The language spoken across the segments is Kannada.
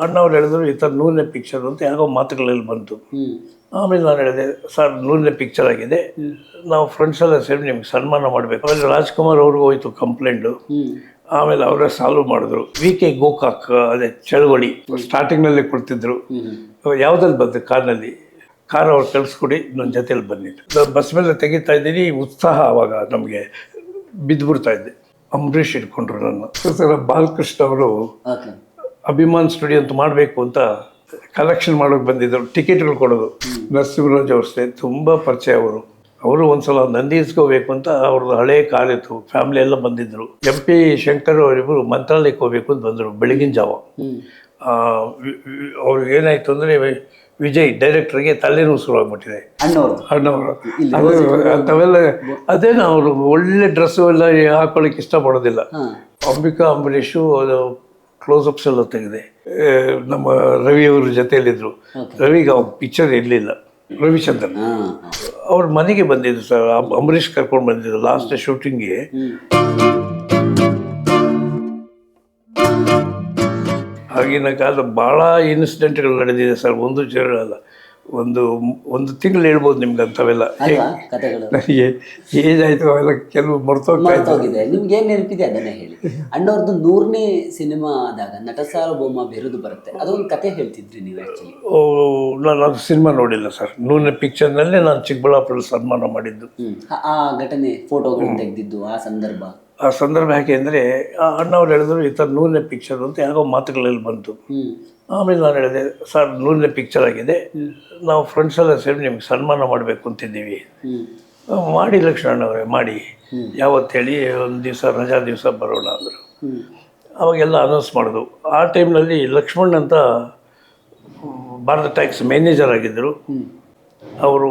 ಅಣ್ಣವ್ರು ಹೇಳಿದ್ರು ಈ ಥರ 100ನೇ ಪಿಕ್ಚರ್ ಅಂತ ಯಾರೋ ಮಾತುಗಳಲ್ಲಿ ಬಂತು. ಆಮೇಲೆ ನಾನು ಹೇಳಿದೆ, ಸರ್ 100ನೇ ಪಿಕ್ಚರ್ ಆಗಿದೆ, ನಾವು ಫ್ರೆಂಡ್ಸ್ ಎಲ್ಲ ಸೇರಿ ನಿಮ್ಗೆ ಸನ್ಮಾನ ಮಾಡಬೇಕು. ಆಮೇಲೆ ರಾಜ್ಕುಮಾರ್ ಅವ್ರಿಗೂ ಹೋಯ್ತು ಕಂಪ್ಲೇಂಟು. ಆಮೇಲೆ ಅವರೇ ಸಾಲ್ವ್ ಮಾಡಿದ್ರು. ವಿ.ಕೆ. ಗೋಕಾಕ್ ಅದೇ ಚಳವಳಿ ಸ್ಟಾರ್ಟಿಂಗ್ನಲ್ಲಿ ಕೊಡ್ತಿದ್ರು. ಯಾವುದಲ್ಲಿ ಬಂತು ಕಾರ್ನಲ್ಲಿ, ಕಾರ್ ಅವ್ರು ಕಳಿಸ್ಕೊಡಿ ನನ್ನ ಜೊತೆಲಿ ಬಂದಿತ್ತು. ಬಸ್ ಮೇಲೆ ತೆಗಿತಾ ಇದ್ದೀನಿ, ಉತ್ಸಾಹ ಆವಾಗ ನಮಗೆ ಬಿದ್ದುಬಿಡ್ತಾ ಇದ್ದೆ. ಅಂಬರೀಷ್ ಇಟ್ಕೊಂಡ್ರು ನನ್ನ. ಸರ್ ಬಾಲಕೃಷ್ಣ ಅವರು ಅಭಿಮಾನ್ ಸ್ಟುಡಿಯೋ ಅಂತ ಮಾಡಬೇಕು ಅಂತ ಕಲೆಕ್ಷನ್ ಮಾಡೋಕೆ ಬಂದಿದ್ದರು, ಟಿಕೆಟ್ಗಳು ಕೊಡೋದು. ನರಸಿಂಹರಾಜ್ ಅವ್ರಷ್ಟೇ ತುಂಬ ಪರಿಚಯ ಅವರು ಒಂದ್ಸಲ ನಂದಿ ಇಸ್ಕೋಬೇಕು ಅಂತ ಅವ್ರದ್ದು ಹಳೇ ಕಾರಿತ್ತು, ಫ್ಯಾಮಿಲಿ ಎಲ್ಲ ಬಂದಿದ್ದರು. MP ಶಂಕರ್ ಅವರಿಬ್ಬರು ಮಂತ್ರಾಲಯಕ್ಕೆ ಹೋಗ್ಬೇಕು ಅಂತ ಬಂದರು ಬೆಳಗಿನ ಜಾವ. ಅವ್ರಿಗೆ ಏನಾಯಿತು ಅಂದರೆ ವಿಜಯ್ ಡೈರೆಕ್ಟ್ರಿಗೆ ತಲೆನೋವು ಶುರುವಾಗ್ಬಿಟ್ಟಿದೆ. ಅಣ್ಣವರು ಅಂಥವೆಲ್ಲ ಅದೇನು ಅವರು ಒಳ್ಳೆ ಡ್ರೆಸ್ಸು ಎಲ್ಲ ಹಾಕೊಳ್ಳಿಕ್ಕೆ ಇಷ್ಟಪಡೋದಿಲ್ಲ. ಅಂಬಿಕಾ ಅಂಬರೀಷು ಅದು ಕ್ಲೋಸಪ್ಸ್ ಎಲ್ಲ ತೆಗೆದೆ. ನಮ್ಮ ರವಿಯವ್ರ ಜೊತೆಯಲ್ಲಿದ್ದರು. ರವಿಗೆ ಅವ್ರ ಪಿಕ್ಚರ್ ಇರಲಿಲ್ಲ, ರವಿಚಂದ್ರನ್ ಅವ್ರ ಮನೆಗೆ ಬಂದಿದ್ರು ಸರ್. ಅಂಬರೀಷ್ ಕರ್ಕೊಂಡು ಬಂದಿದ್ರು ಲಾಸ್ಟ್ ಶೂಟಿಂಗ್ಗೆ. ಆಗಿನ ಕಾಲದ ಭಾಳ ಇನ್ಸಿಡೆಂಟ್ಗಳು ನಡೆದಿದೆ ಸರ್. ಒಂದು ಅಲ್ಲ, ಒಂದು ತಿಂಗಳು ಹೇಳ್ಬೋದು ನಿಮ್ಗೆ ಅಂಥವೆಲ್ಲ. ಏಜ್ ಆಯಿತು, ಅವೆಲ್ಲ ಕೆಲವು ಮರ್ತೋಗಿದೆ. ನಿಮ್ಗೆ ಏನು ನೆನಪಿದೆ ಅದನ್ನೇ ಹೇಳಿ. ಅಣ್ಣವ್ರದ್ದು 100ನೇ ಸಿನಿಮಾ ಆದಾಗ ನಟ ಸಾರ್ವಭೌಮ ಬಿರುದು ಬರುತ್ತೆ, ಅದೊಂದು ಕತೆ ಹೇಳ್ತಿದ್ರಿ ನೀವು. ಆ್ಯಕ್ಚುಲಿ ನಾನು ಅದು ಸಿನಿಮಾ ನೋಡಿಲ್ಲ ಸರ್. 100ನೇ ಪಿಕ್ಚರ್ನಲ್ಲೇ ನಾನು ಚಿಕ್ಕಬಳ್ಳಾಪುರ ಸನ್ಮಾನ ಮಾಡಿದ್ದು. ಆ ಘಟನೆ, ಫೋಟೋಗಳು ತೆಗೆದಿದ್ದು, ಆ ಸಂದರ್ಭ ಯಾಕೆ ಅಂದರೆ ಅಣ್ಣವ್ರು ಹೇಳಿದ್ರು ಈ ಥರ 100ನೇ ಪಿಕ್ಚರ್ ಅಂತ ಯಾರೋ ಮಾತುಗಳಲ್ಲಿ ಬಂತು. ಆಮೇಲೆ ನಾನು ಹೇಳಿದೆ, ಸರ್ 100ನೇ ಪಿಕ್ಚರ್ ಆಗಿದೆ, ನಾವು ಫ್ರೆಂಡ್ಸ್ ಎಲ್ಲ ಸೇರಿ ನಿಮ್ಗೆ ಸನ್ಮಾನ ಮಾಡಬೇಕು ಅಂತಿದ್ದೀವಿ. ಮಾಡಿ ಲಕ್ಷ್ಮಣವರೇ ಮಾಡಿ, ಯಾವತ್ತು ಹೇಳಿ, ಒಂದು ದಿವಸ ರಜಾ ದಿವಸ ಬರೋಣ ಅಂದರು. ಅವಾಗೆಲ್ಲ ಅನೌನ್ಸ್ ಮಾಡೋದು. ಆ ಟೈಮ್ನಲ್ಲಿ ಲಕ್ಷ್ಮಣ್ ಅಂತ ಭಾರತ ಟ್ಯಾಕ್ಸ್ ಮ್ಯಾನೇಜರ್ ಆಗಿದ್ದರು. ಅವರು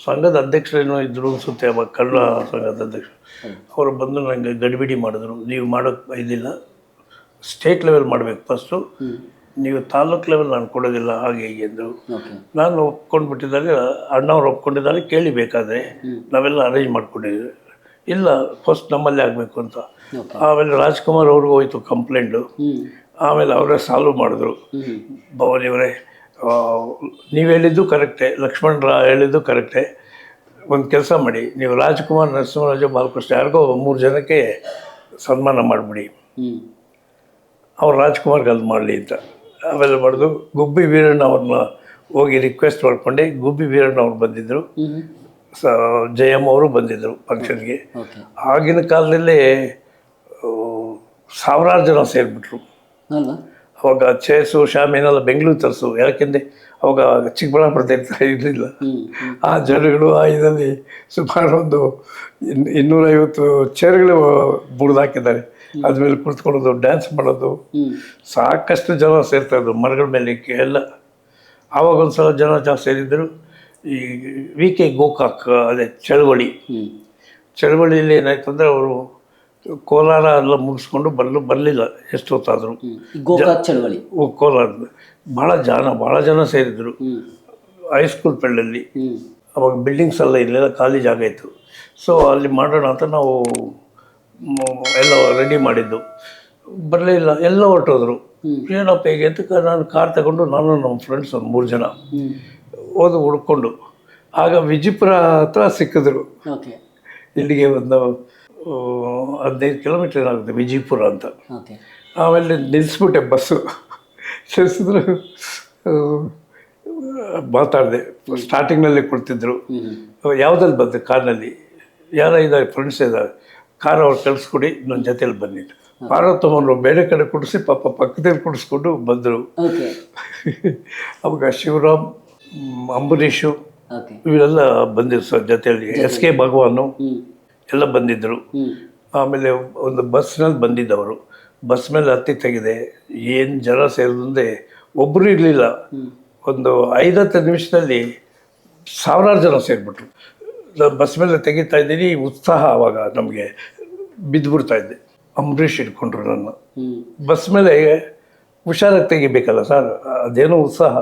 ಸಂಘದ ಅಧ್ಯಕ್ಷರೇನೋ ಇದ್ದರು ಅನಿಸುತ್ತೆ, ಅವಾಗ ಕನ್ನಡ ಸಂಘದ ಅಧ್ಯಕ್ಷರು. ಅವರು ಬಂದು ನನಗೆ ಗಡಿಬಿಡಿ ಮಾಡಿದ್ರು, ನೀವು ಮಾಡೋಕ್ಕೆ ಇದಿಲ್ಲ, ಸ್ಟೇಟ್ ಲೆವೆಲ್ ಮಾಡಬೇಕು ಫಸ್ಟು, ನೀವು ತಾಲೂಕು ಲೆವೆಲ್ ನಾನು ಕೊಡೋದಿಲ್ಲ, ಹಾಗೆ ಹೀಗೆ ಅಂದರು. ನಾನು ಒಪ್ಕೊಂಡ್ಬಿಟ್ಟಿದ್ದಾಗ ಅಣ್ಣವ್ರು ಒಪ್ಕೊಂಡಿದ್ದಾರೆ, ಕೇಳಿಬೇಕಾದ್ರೆ ನಾವೆಲ್ಲ ಅರೇಂಜ್ ಮಾಡ್ಕೊಂಡಿದ್ವಿ. ಇಲ್ಲ, ಫಸ್ಟ್ ನಮ್ಮಲ್ಲೇ ಆಗಬೇಕು ಅಂತ. ಆಮೇಲೆ ರಾಜ್ಕುಮಾರ್ ಅವ್ರಿಗೂ ಹೋಯ್ತು ಕಂಪ್ಲೇಂಟು. ಆಮೇಲೆ ಅವರೇ ಸಾಲ್ವ್ ಮಾಡಿದ್ರು. ಭವಾನಿಯವರೇ, ನೀವು ಹೇಳಿದ್ದು ಕರೆಕ್ಟೇ, ಲಕ್ಷ್ಮಣ್ ಹೇಳಿದ್ದು ಕರೆಕ್ಟೇ, ಒಂದು ಕೆಲಸ ಮಾಡಿ, ನೀವು ರಾಜ್ಕುಮಾರ್, ನರಸಿಂಹರಾಜು, ಬಾಲಕೃಷ್ಣ ಯಾರಿಗೋ 3 ಜನಕ್ಕೆ ಸನ್ಮಾನ ಮಾಡಿಬಿಡಿ, ಅವ್ರು ರಾಜ್ಕುಮಾರ್ಗೆ ಅದು ಮಾಡಲಿ ಅಂತ. ಆಮೇಲೆ ಮಾಡಿದ್ರು. ಗುಬ್ಬಿ ವೀರಣ್ಣ ಅವ್ರನ್ನ ಹೋಗಿ ರಿಕ್ವೆಸ್ಟ್ ಮಾಡ್ಕೊಂಡೆ. ಗುಬ್ಬಿ ವೀರಣ್ಣ ಅವ್ರು ಬಂದಿದ್ದರು, ಜಯಮ್ಮ ಅವರು ಬಂದಿದ್ದರು ಫಂಕ್ಷನ್ಗೆ. ಆಗಿನ ಕಾಲದಲ್ಲೇ ಸಾವಿರಾರು ಜನ ಸೇರಿಬಿಟ್ರು. ಅವಾಗ ಚೇರ್ಸು ಶಾಮಿನೆಲ್ಲ ಬೆಂಗಳೂರು ತರಿಸು, ಯಾಕೆಂದರೆ ಅವಾಗ ಚಿಕ್ಕಬಳ್ಳಾಪುರದಲ್ಲಿ ಇರಲಿಲ್ಲ. ಆ ಜನಗಳು ಇದರಲ್ಲಿ ಸುಮಾರು ಒಂದು 250 ಚೇರ್ಗಳು ಬುಡ್ದಾಕಿದ್ದಾರೆ. ಅದ್ಮೇಲೆ ಕುಳಿತುಕೊಳ್ಳೋದು, ಡ್ಯಾನ್ಸ್ ಮಾಡೋದು, ಸಾಕಷ್ಟು ಜನ ಸೇರ್ತಾಯಿದ್ರು ಮರಗಳ ಮೇಲೆ ಎಲ್ಲ. ಆವಾಗ ಒಂದು ಸಲ ಜನ ಜಾಸ್ತಿ ಸೇರಿದ್ದರು. ಈ ವಿ.ಕೆ. ಗೋಕಾಕ್ ಅದೇ ಚಳವಳಿಯಲ್ಲಿ ಏನಾಯ್ತು ಅಂದರೆ ಅವರು ಕೋಲಾರ ಎಲ್ಲ ಮುಗಿಸ್ಕೊಂಡು ಬರಲಿಲ್ಲ ಎಷ್ಟು ಹೊತ್ತಾದರು. ಕೋಲಾರದ ಭಾಳ ಜನ ಸೇರಿದ್ರು. ಹೈಸ್ಕೂಲ್ ಫೀಲ್ಡಲ್ಲಿ ಅವಾಗ ಬಿಲ್ಡಿಂಗ್ಸ್ ಎಲ್ಲ ಇರಲಿಲ್ಲ, ಖಾಲಿ ಜಾಗ ಇತ್ತು. ಸೊ ಅಲ್ಲಿ ಮಾಡೋಣ ಅಂತ ನಾವು ಎಲ್ಲ ರೆಡಿ ಮಾಡಿದ್ದು. ಬರಲಿಲ್ಲ, ಎಲ್ಲ ಹೊರಟೋದ್ರು. ಏನಪ್ಪ ಹೇಗೆ ಅಂತ ನಾನು ಕಾರ್ ತಗೊಂಡು ನಾನು ನಮ್ಮ ಫ್ರೆಂಡ್ಸ್ ಒಂದು 3 ಜನ ಹೋದು ಹುಡ್ಕೊಂಡು, ಆಗ ವಿಜಯಪುರ ಹತ್ರ ಸಿಕ್ಕಿದ್ರು. ಇಲ್ಲಿಗೆ ಒಂದು 15 ಕಿಲೋಮೀಟರ್ ಏನಾಗುತ್ತೆ ವಿಜಯಪುರ ಅಂತ. ಆಮೇಲೆ ನಿಲ್ಲಿಸ್ಬಿಟ್ಟೆ ಬಸ್ಸು. ನಿಲ್ಲಿಸಿದ್ರು, ಮಾತಾಡಿದೆ. ಸ್ಟಾರ್ಟಿಂಗ್ನಲ್ಲಿ ಕೊಡ್ತಿದ್ರು. ಯಾವುದಲ್ಲಿ ಬಂದೆ ಕಾರ್ನಲ್ಲಿ, ಯಾರೋ ಇದ್ದಾರೆ ಫ್ರೆಂಡ್ಸ್ ಇದ್ದಾರೆ, ಕಾರ್ ಅವ್ರು ಕಳಿಸ್ಕೊಡಿ ನನ್ನ ಜೊತೆಲಿ ಬಂದಿದ್ದು. ಪಾರ್ವತಮ್ಮರು ಬೇರೆ ಕಡೆ ಕುಡಿಸಿ ಪಾಪ ಪಕ್ಕದಲ್ಲಿ ಕುಡಿಸ್ಕೊಂಡು ಬಂದರು. ಅವಾಗ ಶಿವರಾಮ್, ಅಂಬರೀಷು ಇವರೆಲ್ಲ ಬಂದಿದ್ರು ಸರ್ ಜೊತೆಯಲ್ಲಿ. S.K. ಭಗವಾನು ಎಲ್ಲ ಬಂದಿದ್ದರು. ಆಮೇಲೆ ಒಂದು ಬಸ್ನಲ್ಲಿ ಬಂದಿದ್ದವರು. ಬಸ್ ಮೇಲೆ ಹತ್ತಿ ತೆಗೆದೆ. ಏನು ಜನ ಸೇರಿದಂತೆ ಒಬ್ಬರು ಇರಲಿಲ್ಲ. ಒಂದು 5-10 ನಿಮಿಷದಲ್ಲಿ ಸಾವಿರಾರು ಜನ ಸೇರಿಬಿಟ್ರು. ಬಸ್ ಮೇಲೆ ತೆಗಿತಾ ಇದ್ದೀನಿ, ಉತ್ಸಾಹ ಆವಾಗ ನಮಗೆ ಬಿದ್ದುಬಿಡ್ತಾ ಇದ್ದೆ. ಅಂಬರೀಷ್ ಇಟ್ಕೊಂಡ್ರು ನನ್ನ. ಬಸ್ ಮೇಲೆ ಹುಷಾರಾಗಿ ತೆಗಿಬೇಕಲ್ಲ ಸರ್, ಅದೇನೋ ಉತ್ಸಾಹ.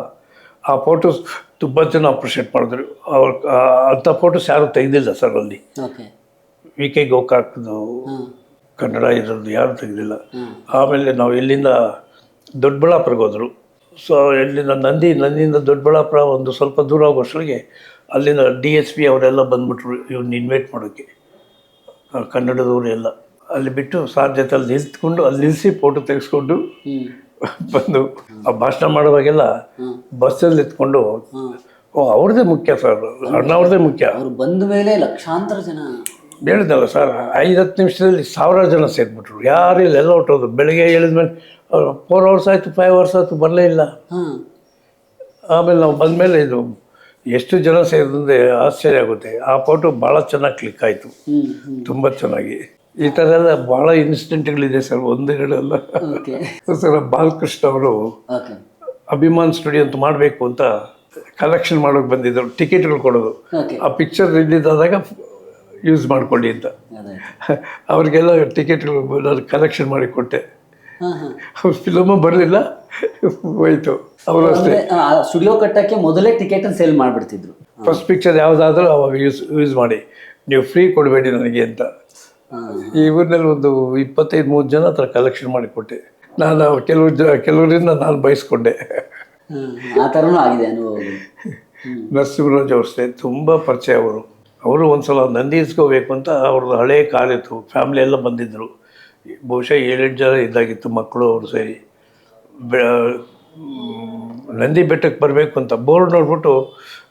ಆ ಫೋಟೋಸ್ ತುಂಬ ಜನ ಅಪ್ರಿಷಿಯೇಟ್ ಮಾಡಿದ್ರು. ಅಂಥ ಫೋಟೋಸ್ ಯಾರೂ ತೆಗೆದಿಲ್ಲ ಸರ್ ಅಲ್ಲಿ. ವಿ.ಕೆ. ಗೋಕಾಕ್ದು ಕನ್ನಡ ಇದರದ್ದು ಯಾರೂ ತೆಗೆದಿಲ್ಲ. ಆಮೇಲೆ ನಾವು ಇಲ್ಲಿಂದ ದೊಡ್ಡಬಳ್ಳಾಪುರಕ್ಕೆ ಹೋದರು. ಸೊ ಇಲ್ಲಿಂದ ನಂದಿಯಿಂದ ದೊಡ್ಡಬಳ್ಳಾಪುರ ಒಂದು ಸ್ವಲ್ಪ ದೂರ ಆಗೋಷ್ಟೊಳಗೆ ಅಲ್ಲಿಂದ DSP ಅವರೆಲ್ಲ ಬಂದ್ಬಿಟ್ರು ಇವ್ನ ಇನ್ವೈಟ್ ಮಾಡೋಕ್ಕೆ, ಕನ್ನಡದವರು ಎಲ್ಲ. ಅಲ್ಲಿ ಬಿಟ್ಟು ಸಾರ್ ಜೊತೆ ಅಲ್ಲಿ ನಿಲ್ಲಿಸಿ ಫೋಟೋ ತೆಗೆಸ್ಕೊಂಡು ಬಂದು ಆ ಭಾಷಣ ಮಾಡುವಾಗೆಲ್ಲ ಬಸ್ಸಲ್ಲಿ ಎತ್ಕೊಂಡು, ಅವ್ರದ್ದೇ ಮುಖ್ಯ ಸರ್, ಅಣ್ಣವ್ರದ್ದೇ ಮುಖ್ಯ. ಅವ್ರು ಬಂದ ಮೇಲೆ ಲಕ್ಷಾಂತರ ಜನ, ಹೇಳಿದ್ನಲ್ಲ ಸರ್, 5-10 ನಿಮಿಷದಲ್ಲಿ 1000 ಜನ ಸೇರ್ಬಿಟ್ರು. ಯಾರು ಇಲ್ಲ, ಎಲ್ಲ ಹೊಟ್ಟೋದು. ಬೆಳಗ್ಗೆ ಹೇಳಿದ್ಮೇಲೆ 4 hours ಆಯಿತು, 5 hours ಆಯಿತು, ಬರಲೇ ಇಲ್ಲ. ಆಮೇಲೆ ನಾವು ಬಂದಮೇಲೆ ಇದು ಎಷ್ಟು ಜನ ಸೇರಿದ್ರೆ ಆಶ್ಚರ್ಯ ಆಗುತ್ತೆ. ಆ ಫೋಟೋ ಭಾಳ ಚೆನ್ನಾಗಿ ಕ್ಲಿಕ್ ಆಯಿತು, ತುಂಬ ಚೆನ್ನಾಗಿ. ಈ ಥರ ಎಲ್ಲ ಭಾಳ ಇನ್ಸಿಡೆಂಟ್ಗಳಿದೆ ಸರ್, ಒಂದೆರಡಲ್ಲ. ಸರ್ ಬಾಲಕೃಷ್ಣ ಅವರು ಅಭಿಮಾನ್ ಸ್ಟುಡಿಯೋ ಅಂತ ಮಾಡಬೇಕು ಅಂತ ಕಲೆಕ್ಷನ್ ಮಾಡೋಕೆ ಬಂದಿದ್ದರು, ಟಿಕೆಟ್ಗಳು ಕೊಡೋದು. ಆ ಪಿಕ್ಚರ್ ರಿಲೀಸ್ ಆದಾಗ ಯೂಸ್ ಮಾಡ್ಕೊಳ್ಳಿ ಅಂತ ಅವ್ರಿಗೆಲ್ಲ ಟಿಕೆಟ್ಗಳು ನಾನು ಕಲೆಕ್ಷನ್ ಮಾಡಿ ಕೊಟ್ಟೆ. ಫಿಲಮು ಬರಲಿಲ್ಲ, ಹೋಯ್ತು. ಅವರು ಅಷ್ಟೇ, ಸ್ಟುಡಿಯೋ ಕಟ್ಟಕ್ಕೆ ಮೊದಲೇ ಟಿಕೆಟ್ ಸೇಲ್ ಮಾಡಿಬಿಡ್ತಿದ್ರು. ಫಸ್ಟ್ ಪಿಕ್ಚರ್ ಯಾವುದಾದ್ರೂ ಅವಾಗ ಯೂಸ್ ಮಾಡಿ, ನೀವು ಫ್ರೀ ಕೊಡಬೇಡಿ ನನಗೆ ಅಂತ. ಇವ್ರನ್ನೆಲ್ಲ ಒಂದು 25-30 ಜನ ಹತ್ರ ಕಲೆಕ್ಷನ್ ಮಾಡಿ ಕೊಟ್ಟೆ. ನಾನು ಕೆಲವರಿಂದ ನಾನು ಬಯಸ್ಕೊಂಡೆ. ಆ ಥರನೂ ಆಗಿದೆ ಅನುಭವ. ನರಸಿಂಹರಾಜ್ ಅವ್ರಷ್ಟೇ ತುಂಬ ಪರಿಚಯ. ಅವರು ಒಂದ್ಸಲ ನಂದಿ ಇಸ್ಕೋಬೇಕು ಅಂತ ಅವ್ರದ್ದು ಹಳೇ ಕಾರ್ ಇತ್ತು, ಫ್ಯಾಮ್ಲಿ ಎಲ್ಲ ಬಂದಿದ್ದರು. ಬಹುಶಃ 7-8 ಜನ ಇದ್ದಾಗಿತ್ತು, ಮಕ್ಕಳು ಅವರು ಸೇರಿ. ನಂದಿ ಬೆಟ್ಟಕ್ಕೆ ಬರಬೇಕು ಅಂತ ಬೋರ್ಡ್ ನೋಡ್ಬಿಟ್ಟು,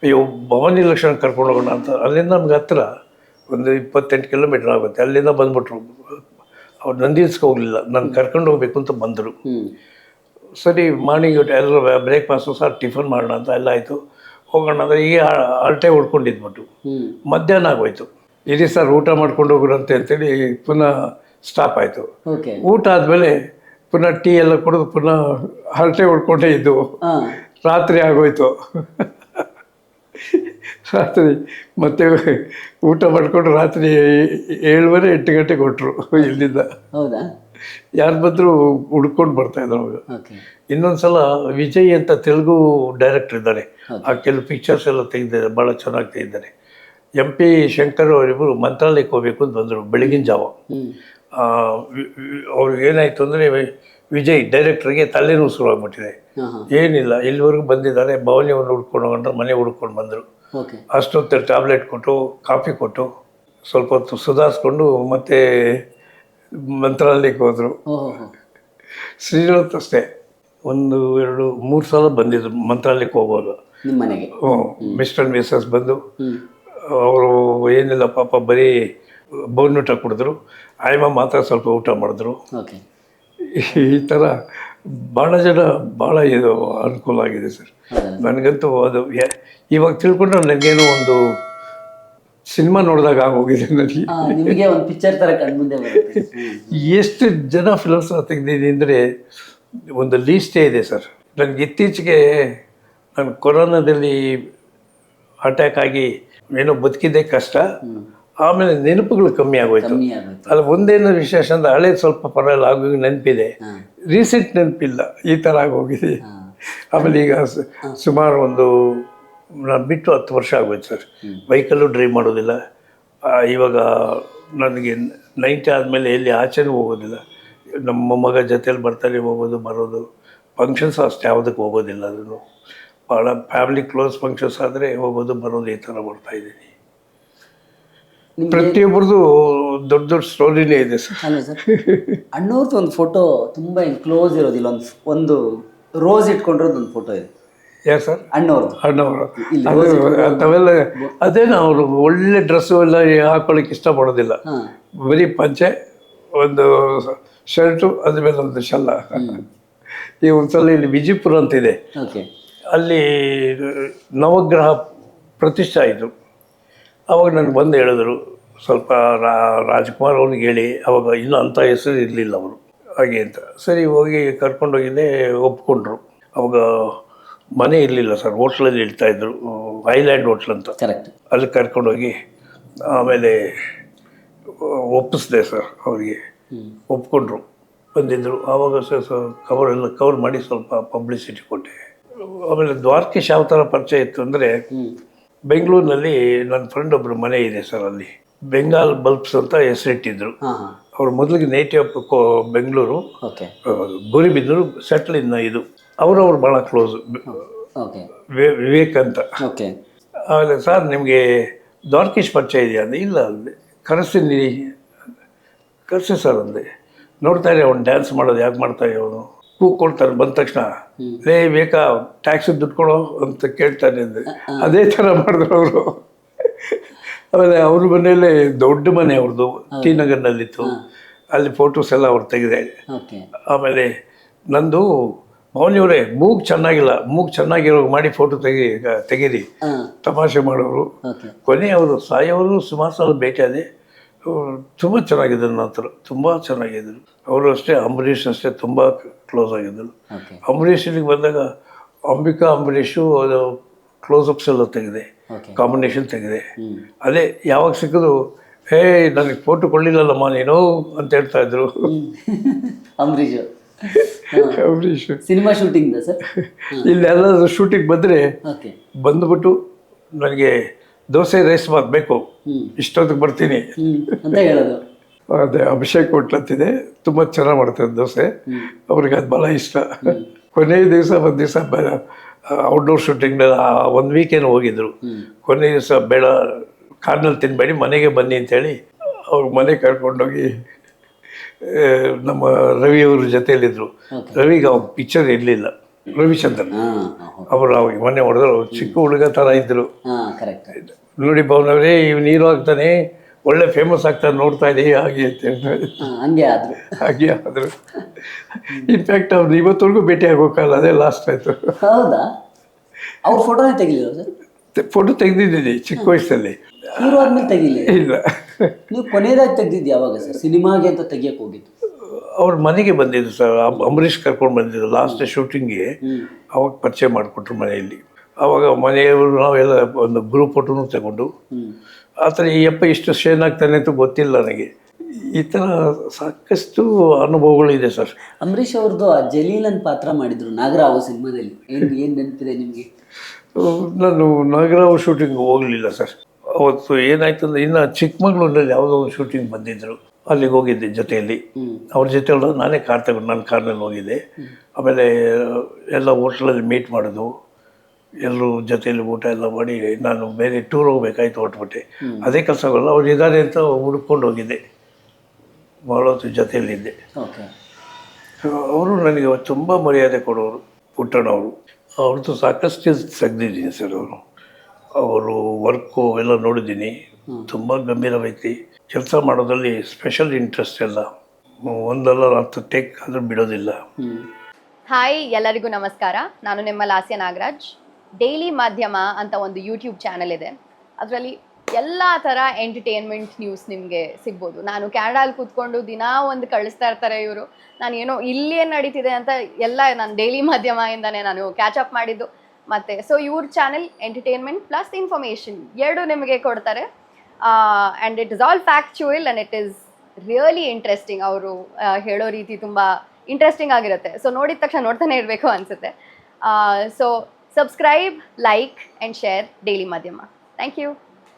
ಅಯ್ಯೋ ಭವಾನಿ ಲಕ್ಷಣ ಕರ್ಕೊಂಡು ಹೋಗೋಣ ಅಂತ. ಅಲ್ಲಿಂದ ನಮ್ಗೆ ಹತ್ತಿರ ಒಂದು 28 ಕಿಲೋಮೀಟರ್ ಆಗುತ್ತೆ. ಅಲ್ಲಿಂದ ಬಂದ್ಬಿಟ್ರು. ಅವ್ರು ನಂದಿ ಇಸ್ಕೋಗ್ಲಿಲ್ಲ, ನಾನು ಕರ್ಕೊಂಡು ಹೋಗ್ಬೇಕು ಅಂತ ಬಂದರು. ಸರಿ, ಮಾರ್ನಿಂಗ್ ಎಲ್ಲರೂ ಬ್ರೇಕ್ಫಾಸ್ಟು ಸರ್ ಟಿಫನ್ ಮಾಡೋಣ ಅಂತ ಎಲ್ಲ ಆಯಿತು. ಹೋಗೋಣ ಅಂದರೆ ಈಗ ಅಲ್ಟೆ ಹೊಡ್ಕೊಂಡಿದ್ಬಿಟ್ಟು ಮಧ್ಯಾಹ್ನ ಆಗೋಯ್ತು. ಇರಿ ಸರ್ ಊಟ ಮಾಡ್ಕೊಂಡು ಹೋಗೋರಂತೆ ಅಂತೇಳಿ ಪುನಃ ಸ್ಟಾಪ್ ಆಯಿತು. ಊಟ ಆದಮೇಲೆ ಪುನಃ ಟೀ ಎಲ್ಲ ಕುಡಿದು ಪುನಃ ಹರಟೆ ಹೊಡ್ಕೊಂಡೇ ಇದ್ದು ರಾತ್ರಿ ಆಗೋಯ್ತು. ರಾತ್ರಿ ಮತ್ತೆ ಊಟ ಮಾಡಿಕೊಂಡು ರಾತ್ರಿ 7:30-8 ಗಂಟೆಗೆ ಕೊಟ್ಟರು ಇಲ್ಲಿಂದ. ಯಾರು ಬಂದರೂ ಹುಡ್ಕೊಂಡು ಬರ್ತಾಯಿದ್ರು ಅವಾಗ. ಇನ್ನೊಂದ್ಸಲ ವಿಜಯ್ ಅಂತ ತೆಲುಗು ಡೈರೆಕ್ಟರ್ ಇದ್ದಾರೆ, ಆ ಕೆಲವು ಪಿಕ್ಚರ್ಸ್ ಎಲ್ಲ ತೆಗೆದಿದ್ದಾರೆ, ಭಾಳ ಚೆನ್ನಾಗಿ ತೆಗೆದಿದ್ದಾರೆ. MP ಶಂಕರ್ ಅವರಿಬ್ಬರು ಮಂತ್ರಾಲಯಕ್ಕೆ ಹೋಗ್ಬೇಕು ಅಂತ ಬಂದರು ಬೆಳಗಿನ ಜಾವ. ಅವ್ರಿಗೆ ಏನಾಯಿತು ಅಂದರೆ, ವಿಜಯ್ ಡೈರೆಕ್ಟ್ರಿಗೆ ತಲೆನೋವು ಶುರುವಾಗ್ಬಿಟ್ಟಿದೆ. ಏನಿಲ್ಲ, ಇಲ್ಲಿವರೆಗೂ ಬಂದಿದ್ದಾರೆ, ಭವನಿಯವ್ರನ್ನ ಹುಡ್ಕೊಂಡು ಹೋಗೊಂಡ್ರೆ ಮನೆ ಹುಡ್ಕೊಂಡು ಬಂದರು. ಅಷ್ಟೊತ್ತು ಟ್ಯಾಬ್ಲೆಟ್ ಕೊಟ್ಟು ಕಾಫಿ ಕೊಟ್ಟು ಸ್ವಲ್ಪ ಹೊತ್ತು ಸುಧಾರಿಸ್ಕೊಂಡು ಮತ್ತೆ ಮಂತ್ರಾಲಯಕ್ಕೆ ಹೋದರು. ಶ್ರೀನಾಥ್ ಅಷ್ಟೇ 1-2-3 ಸಲ ಬಂದಿದ್ರು ಮಂತ್ರಾಲಯಕ್ಕೆ ಹೋಗೋದು. ಮಿಸ್ಟರ್ ಅಂಡ್ ಮಿಸಸ್ ಬಂದು ಅವರು ಏನಿಲ್ಲ ಪಾಪ ಬರೀ ಬೋರ್ನ್ವಿಟ ಕುಡಿದ್ರು, ಆಯಮ್ಮ ಮಾತ್ರ ಸ್ವಲ್ಪ ಊಟ ಮಾಡಿದ್ರು. ಈ ಥರ ಭಾಳ ಇದು ಅನುಕೂಲ ಆಗಿದೆ ಸರ್. ನನಗಂತೂ ಅದು ಇವಾಗ ತಿಳ್ಕೊಂಡ್ರೆ ನನಗೇನೋ ಒಂದು ಸಿನಿಮಾ ನೋಡಿದಾಗ ಆಗೋಗಿದೆ ನನಗೆ. ಒಂದು ಪಿಕ್ಚರ್ ಥರ ಕಣ್ಮುಂದೆ ಬರುತ್ತೆ. ಎಷ್ಟು ಜನ ಫಿಲಮ್ಸ್ ತೆಗೆದಿದ್ದೀನಿ ಅಂದರೆ ಒಂದು ಲೀಸ್ಟೇ ಇದೆ ಸರ್. ನನಗೆ ಇತ್ತೀಚೆಗೆ ನಾನು ಕೊರೋನಾದಲ್ಲಿ ಅಟ್ಯಾಕ್ ಆಗಿ ಏನೋ ಬದುಕಿದ್ದೇ ಕಷ್ಟ, ಆಮೇಲೆ ನೆನಪುಗಳು ಕಮ್ಮಿ ಆಗೋಯ್ತು. ಅದು ಒಂದೇನೋ ವಿಶೇಷ ಅಂದರೆ ಹಳೇದು ಸ್ವಲ್ಪ ಪರವಾಗಿಲ್ಲ ಆಗೋಗಿ ನೆನಪಿದೆ, ರೀಸೆಂಟ್ ನೆನಪಿಲ್ಲ, ಈ ಥರ ಆಗೋಗಿದೆ. ಆಮೇಲೆ ಈಗ ಸುಮಾರು ನಾನು ಬಿಟ್ಟು 10 ವರ್ಷ ಆಗೋಯ್ತು ಸರ್. ಬೈಕಲ್ಲೂ ಡ್ರೈವ್ ಮಾಡೋದಿಲ್ಲ. ಇವಾಗ ನನಗೆ 90 ಆದಮೇಲೆ ಎಲ್ಲಿ ಆಚೆನೂ ಹೋಗೋದಿಲ್ಲ. ನಮ್ಮ ಮಗ ಜೊತೆಯಲ್ಲಿ ಬರ್ತಾನೆ ಹೋಗೋದು ಬರೋದು. ಫಂಕ್ಷನ್ಸ್ ಅಷ್ಟು ಯಾವುದಕ್ಕೆ ಹೋಗೋದಿಲ್ಲ. ಅದನ್ನು ಭಾಳ ಫ್ಯಾಮಿಲಿ ಕ್ಲೋಸ್ ಫಂಕ್ಷನ್ಸ್ ಆದರೆ ಹೋಗೋದು ಬರೋದು, ಈ ಥರ ಮಾಡ್ತಾಯಿದ್ದೀನಿ. ಪ್ರತಿಯೊಬ್ಬರದು ದೊಡ್ಡ ದೊಡ್ಡ ಸ್ಟೋರಿನೇ ಇದೆ ಸರ್. ಅಲ್ಲ ಸರ್, ಅಣ್ಣವ್ರದ್ದು ಒಂದು ಫೋಟೋ ತುಂಬ ಕ್ಲೋಸ್ ಇರೋದಿಲ್ಲ, ಒಂದು ರೋಸ್ ಇಟ್ಕೊಂಡಿರೋದು ಒಂದು ಫೋಟೋ ಇದೆ. ಯಾರು ಸರ್? ಅಣ್ಣವರು. ಅಂಥವೆಲ್ಲ ಅದೇನು, ಅವರು ಒಳ್ಳೆ ಡ್ರೆಸ್ಸು ಎಲ್ಲ ಹಾಕೊಳ್ಳಿಕ್ಕೆ ಇಷ್ಟಪಡೋದಿಲ್ಲ. ಬರೀ ಪಂಚೆ, ಒಂದು ಶರ್ಟು, ಅದ್ರ ಮೇಲೆ ಒಂದು ಶಲ್ಲ. ಈ ಒಂದ್ಸಲ ಇಲ್ಲಿ ವಿಜಯಪುರ ಅಂತಿದೆ, ಅಲ್ಲಿ ನವಗ್ರಹ ಪ್ರತಿಷ್ಠೆ ಆಯಿತು. ಅವಾಗ ನನಗೆ ಬಂದು ಹೇಳಿದ್ರು, ಸ್ವಲ್ಪ ರಾಜ್ಕುಮಾರ್ ಅವ್ರಿಗೆ ಹೇಳಿ, ಅವಾಗ ಇನ್ನೂ ಅಂಥ ಹೆಸರು ಇರಲಿಲ್ಲ ಅವರು ಹಾಗೆ ಅಂತ. ಸರಿ ಹೋಗಿ ಕರ್ಕೊಂಡೋಗಿದ್ದೆ, ಒಪ್ಕೊಂಡ್ರು. ಅವಾಗ ಮನೆ ಇರಲಿಲ್ಲ ಸರ್, ಹೋಟ್ಲಲ್ಲಿ ಇರ್ತಾಯಿದ್ರು, ಐಲ್ಯಾಂಡ್ ಹೋಟ್ಲ್ ಅಂತ. ಅಲ್ಲಿ ಕರ್ಕೊಂಡೋಗಿ ಆಮೇಲೆ ಒಪ್ಪಿಸ್ದೆ ಸರ್ ಅವರಿಗೆ. ಒಪ್ಕೊಂಡ್ರು, ಬಂದಿದ್ದರು. ಆವಾಗ ಕವರ್ ಮಾಡಿ ಸ್ವಲ್ಪ ಪಬ್ಲಿಸಿಟಿ ಕೊಟ್ಟೆ. ಆಮೇಲೆ ದ್ವಾರಕೀಶ್ ಯಾವ ಥರ ಪರಿಚಯ ಇತ್ತು ಅಂದರೆ, ಬೆಂಗಳೂರಿನಲ್ಲಿ ನನ್ನ ಫ್ರೆಂಡ್ ಒಬ್ಬರು ಮನೆ ಇದೆ ಸರ್, ಅಲ್ಲಿ ಬೆಂಗಾಲ್ ಬಲ್ಬ್ಸ್ ಅಂತ ಹೆಸರಿಟ್ಟಿದ್ರು. ಅವ್ರು ಮೊದಲಿಗೆ ನೇಟಿವ್ ಬೆಂಗಳೂರು, ಓಕೆ ಗೋರಿಬಿದನೂರು, ಸೆಟ್ಲ್ ಇನ್ನು ಇದು ಅವರು ಭಾಳ ಕ್ಲೋಸು. ಓಕೆ ವಿವೇಕ್ ಅಂತ. ಓಕೆ ಆಮೇಲೆ ಸರ್ ನಿಮಗೆ ದ್ವಾರಕೀಶ್ ಪರಿಚಯ ಇದೆಯಾ ಅಂದೆ. ಇಲ್ಲ ಅಂದೆ. ಕರೆಸಿ ಸರ್ ಅಂದೆ. ನೋಡ್ತಾ ಇರಿ ಅವ್ನು ಡ್ಯಾನ್ಸ್ ಮಾಡೋದು ಯಾಕೆ ಮಾಡ್ತಾನೆ ಅವನು, ಕೂಗ್ಕೊಳ್ತಾನೆ ಬಂದ ತಕ್ಷಣ, ಲೇ ಬೇಕಾ ಟ್ಯಾಕ್ಸಿ ದುಡ್ಡು ಕೊಡೋ ಅಂತ ಕೇಳ್ತಾನೆ ಅಂದೆ. ಅದೇ ಥರ ಮಾಡಿದ್ರು ಅವರು. ಆಮೇಲೆ ಅವ್ರ ಮನೆಯಲ್ಲೇ ದೊಡ್ಡ ಮನೆ ಅವ್ರದ್ದು ಟಿ ನಗರ್ನಲ್ಲಿತ್ತು. ಅಲ್ಲಿ ಫೋಟೋಸ್ ಎಲ್ಲ ಅವ್ರು ತೆಗೆದೆ. ಓಕೆ ಆಮೇಲೆ ನಂದು ಮೌನಿಯವರೇ ಮೂಗು ಚೆನ್ನಾಗಿರೋ ಮಾಡಿ ಫೋಟೋ ತೆಗೀರಿ ತಮಾಷೆ ಮಾಡೋರು. ಓಕೆ ಕೊನೆ ಅವರು ಸಾಯೋರು ಸುಮಾರು ಸಲ ಭೇಟಿಯಾದೆ. ತುಂಬ ಚೆನ್ನಾಗಿದ್ರು, ನನ್ನ ಹತ್ರ ತುಂಬ ಚೆನ್ನಾಗಿದ್ರು. ಅವರು ಅಷ್ಟೇ, ಅಂಬರೀಷ್ ಅಷ್ಟೇ ತುಂಬ ಕ್ಲೋಸ್ ಆಗಿದ್ದರು. ಓಕೆ ಅಂಬರೀಷ್ ಇಲ್ಲಿಗೆ ಬಂದಾಗ ಅಂಬಿಕಾ ಅಂಬರೀಷು ಅದು ಕ್ಲೋಸಪ್ಸ್ ಎಲ್ಲ ತೆಗೆದೆ, ಓಕೆ ಕಾಂಬಿನೇಷನ್ ತೆಗೆದೆ. ಅದೇ ಯಾವಾಗ ಸಿಕ್ಕಿದ್ರು ನನಗೆ ಫೋಟೋ ಕೊಡಲಿಲ್ಲಲ್ಲಮ್ಮ ನೀನು ಅಂತ ಹೇಳ್ತಾ ಇದ್ರು. Ambareesh Ambareesh cinema shooting sir ಇಲ್ಲೆಲ್ಲ ಶೂಟಿಂಗ್ ಬಂದರೆ ಓಕೆ ಬಂದುಬಿಟ್ಟು ನನಗೆ ದೋಸೆ ರೈಸ್ ಬಾತ್ ಬೇಕು, ಇಷ್ಟೊತ್ತಿಗೆ ಬರ್ತೀನಿ ಅಂತ ಹೇಳೋದು. ಅದೇ ಅಭಿಷೇಕ್ ಹೋಟ್ಲಂತಿದೆ, ತುಂಬ ಚೆನ್ನಾಗಿ ಮಾಡ್ತಾರೆ ದೋಸೆ. ಅವ್ರಿಗೆ ಅದು ಭಾಳ ಇಷ್ಟ. ಕೊನೆಯ ದಿವಸ ಒಂದು ದಿವಸ ಔಟ್ಡೋರ್ ಶೂಟಿಂಗ್ 1 ವೀಕೇನು ಹೋಗಿದ್ರು. ಕೊನೆಯ ದಿವಸ ಬೇಡ ಕಾರ್ನಲ್ಲಿ ತಿನ್ನಬೇಡಿ ಮನೆಗೆ ಬನ್ನಿ ಅಂತೇಳಿ ಅವ್ರ ಮನೆ ಕರ್ಕೊಂಡೋಗಿ ನಮ್ಮ ರವಿಯವ್ರ ಜೊತೆಯಲ್ಲಿದ್ದರು. ರವಿಗೆ ಅವಾಗ ಪಿಕ್ಚರ್ ಇರಲಿಲ್ಲ, ರವಿಚಂದ್ರನ್ ಅವರು ಅವಾಗ ಮನೆ ಹೊಡೆದ್ರು. ಚಿಕ್ಕ ಹುಡುಗ ಥರ ಇದ್ದರು. ಕರೆಕ್ಟ್ ನೋಡಿ ಭವನವರೇ ಇವ್ನು ಹೀರೋ ಆಗ್ತಾನೆ, ಒಳ್ಳೆ ಫೇಮಸ್ ಆಗ್ತಾನೆ, ನೋಡ್ತಾ ಇದ್ದೀವಿ ಹಾಗೆ ಅಂತ ಹೇಳ್ತಾರೆ. ಹಾಗೆ ಆದರು. ಇನ್ಫ್ಯಾಕ್ಟ್ ಅವ್ರು ಇವತ್ತವರೆಗೂ ಭೇಟಿ ಆಗೋಕ್ಕಲ್ಲ, ಅದೇ ಲಾಸ್ಟ್ ಆಯಿತು. ಹೌದಾ? ಅವ್ರ ಫೋಟೋನೇ ತೆಗಿಲಿಲ್ಲ ಸರ್? ಫೋಟೋ ತೆಗೆದಿದ್ದೀನಿ ಚಿಕ್ಕ ವಯಸ್ಸಲ್ಲಿ. ಹೀರೋ ಆದ್ಮೇಲೆ ತೆಗಿಲ್ಲ? ಇಲ್ಲ. ನೀವು ಕೊನೆಯದಾಗಿ ತೆಗ್ದಿದ್ದು ಯಾವಾಗ ಸರ್? ಸಿನಿಮಾಗೆ ಅಂತ ತೆಗಿಯಕ್ಕೆ ಹೋಗಿದ್ದು? ಅವ್ರ ಮನೆಗೆ ಬಂದಿದ್ದು ಸರ್, ಅಂಬರೀಷ್ ಕರ್ಕೊಂಡು ಬಂದಿದ್ದು ಲಾಸ್ಟ್ ಶೂಟಿಂಗ್ಗೆ. ಅವಾಗ ಪರಿಚಯ ಮಾಡಿಕೊಟ್ರು ಮನೆಯಲ್ಲಿ. ಆವಾಗ ಮನೆಯವರು ನಾವೆಲ್ಲ ಒಂದು ಗ್ರೂಪ್ ಫೋಟೋನು ತಗೊಂಡು ಆ ಥರ ಈ ಅಪ್ಪ ಇಷ್ಟು ಶೇನ್ ಆಗ್ತಾನೆ ಅಂತ ಗೊತ್ತಿಲ್ಲ ನನಗೆ. ಈ ಥರ ಸಾಕಷ್ಟು ಅನುಭವಗಳಿದೆ ಸರ್. ಅಂಬರೀಷ್ ಅವ್ರದ್ದು ಆ ಜಲೀಲನ್ ಪಾತ್ರ ಮಾಡಿದ್ರು ನಾಗರಾವ್ ಸಿನಿಮಾದಲ್ಲಿ, ಏನು ನೆನಪಿದೆ ನಿಮಗೆ? ನಾನು ನಾಗರಾವ್ ಶೂಟಿಂಗ್ ಹೋಗಲಿಲ್ಲ ಸರ್. ಅವತ್ತು ಏನಾಯ್ತು ಅಂದರೆ ಇನ್ನು ಚಿಕ್ಕಮಗಳೂರಲ್ಲಿ ಯಾವುದೋ ಒಂದು ಶೂಟಿಂಗ್ ಬಂದಿದ್ದರು, ಅಲ್ಲಿಗೆ ಹೋಗಿದ್ದೆ ಜೊತೆಯಲ್ಲಿ. ಅವ್ರ ಜೊತೆ ನಾನೇ ಕಾರ್ ತಗೊಂಡು ನನ್ನ ಕಾರ್ನಲ್ಲಿ ಹೋಗಿದ್ದೆ. ಆಮೇಲೆ ಎಲ್ಲ ಹೋಟ್ಲಲ್ಲಿ ಮೀಟ್ ಮಾಡೋದು, ಎಲ್ಲರೂ ಜೊತೆಯಲ್ಲಿ ಊಟ ಎಲ್ಲ ಮಾಡಿ ನಾನು ಬೇರೆ ಟೂರ್ ಹೋಗ್ಬೇಕಾಯ್ತು, ಹೊಟ್ಬಿಟ್ಟೆ. ಅದೇ ಕೆಲಸವಲ್ಲ, ಅವ್ರು ಇದ್ದಾರೆ ಅಂತ ಹುಡ್ಕೊಂಡು ಹೋಗಿದ್ದೆ, ಮಾಡೋದು ಜೊತೆಯಲ್ಲಿದ್ದೆ. ಅವರು ನನಗೆ ತುಂಬ ಮರ್ಯಾದೆ ಕೊಡೋರು. ಪುಟ್ಟಣ್ಣವರು ಅವ್ರದ್ದು ಸಾಕಷ್ಟು ತೆಗ್ದಿದ್ದೀನಿ ಸರ್. ಅವರು ವರ್ಕು ಎಲ್ಲ ನೋಡಿದ್ದೀನಿ. ತುಂಬ ಗಂಭೀರ ವ್ಯಕ್ತಿ, ಕೆಲಸ ಮಾಡೋದ್ರಲ್ಲಿ ಸ್ಪೆಷಲ್ ಇಂಟ್ರೆಸ್ಟ್ ಎಲ್ಲ, ಒಂದಲ್ಲ 10 ಟೇಕ್ ಆದರೂ ಬಿಡೋದಿಲ್ಲ. ಹಾಯ್, ಎಲ್ಲರಿಗೂ ನಮಸ್ಕಾರ. ನಾನು ನಿಮ್ಮ ಲಾಸ್ಯ ನಾಗರಾಜ್. ಡೈಲಿ ಮಾಧ್ಯಮ ಅಂತ ಒಂದು ಯೂಟ್ಯೂಬ್ ಚಾನಲ್ ಇದೆ. ಅದರಲ್ಲಿ ಎಲ್ಲ ಥರ ಎಂಟರ್ಟೈನ್ಮೆಂಟ್ ನ್ಯೂಸ್ ನಿಮಗೆ ಸಿಗ್ಬೋದು. ನಾನು ಕ್ಯಾನಡಾಲ್ಲಿ ಕೂತ್ಕೊಂಡು ದಿನಾ ಒಂದು ಕಳಿಸ್ತಾ ಇರ್ತಾರೆ ಇವರು. ನಾನು ಏನೋ ಇಲ್ಲಿ ಏನು ನಡೀತಿದೆ ಅಂತ ಎಲ್ಲ ನಾನು ಡೈಲಿ ಮಾಧ್ಯಮದಿಂದನೇ ನಾನು ಕ್ಯಾಚಪ್ ಮಾಡಿದ್ದು. ಮತ್ತು ಸೊ ಇವ್ರ ಚಾನೆಲ್ ಎಂಟರ್ಟೈನ್ಮೆಂಟ್ ಪ್ಲಸ್ ಇನ್ಫಾರ್ಮೇಷನ್ ಎರಡೂ ನಿಮಗೆ ಕೊಡ್ತಾರೆ. And it is all factual and it is really interesting. ಅವರು ಹೇಳೋ ರೀತಿ ತುಂಬ ಇಂಟ್ರೆಸ್ಟಿಂಗ್ ಆಗಿರುತ್ತೆ. ಸೊ ನೋಡಿದ ತಕ್ಷಣ ನೋಡ್ತಾನೆ ಇರಬೇಕು ಅನಿಸುತ್ತೆ. So subscribe, like and share daily ಮಾಧ್ಯಮ. Thank you.